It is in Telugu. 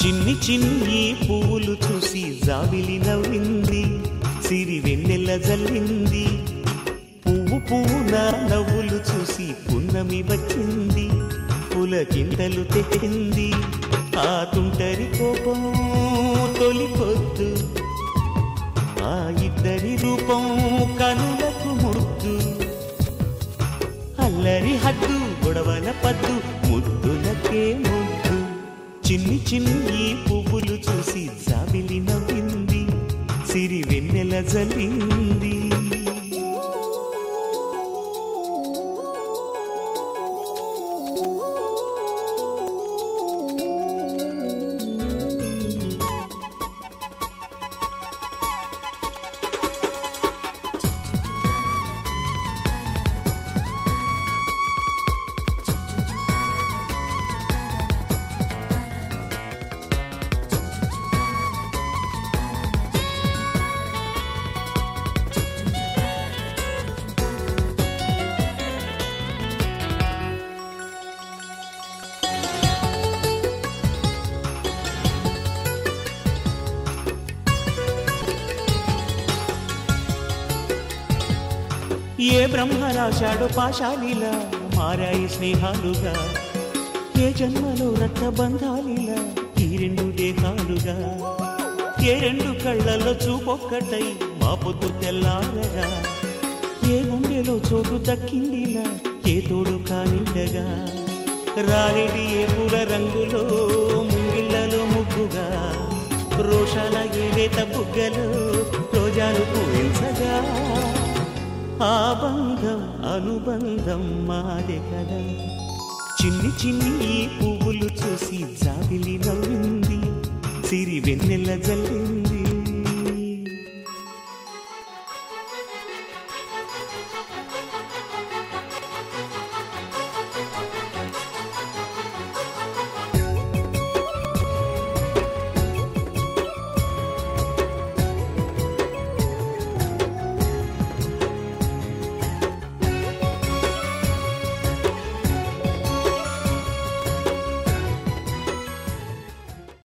చిన్ని చిన్ని పువ్వులు చూసి జాబిలి నవ్వింది, సిరి వెన్నెల జల్లింది. పువ్వు పువ్వున నవ్వులు చూసి పున్నమి వచ్చింది, పులకింతలు తెచ్చింది. ఆ తుంటరి కోపం తొలి పొద్దు, ఆ ఇద్దరి రూపం కనులకు ముద్దు. అల్లరి హద్దు గొడవల పద్దు, ముద్దులకే ముద్దు. చిన్ని చిన్ని పువ్వులు చూసి జాబిలి నవ్వింది, సిరి వెన్నెల జల్లింది. ఏ బ్రహ్మ రాశాడో పాశాలిలా మారాయి స్నేహాలుగా, ఏ జన్మలో రక్తబంధాలిలా ఈ రెండు దేహాలుగా. ఏ రెండు కళ్ళల్లో చూపొక్కటై మా పొద్దు తెల్లారగా, ఏ గుండెలో చోటు దక్కిందిలా ఏ తోడు కానిండగా. రారెడి ఏ పూల రంగులో ముంగిళ్ళలో ముగ్గుగా, రోషాల ఏలేత బుగ్గలో రోజాలు పూయించగా. ఆ బంధం అనుబంధం మాదే కదా. చిన్ని చిన్ని పువ్వులు చూసి జాబిలి నవ్వింది, సిరి వెన్నెల జల్లింది.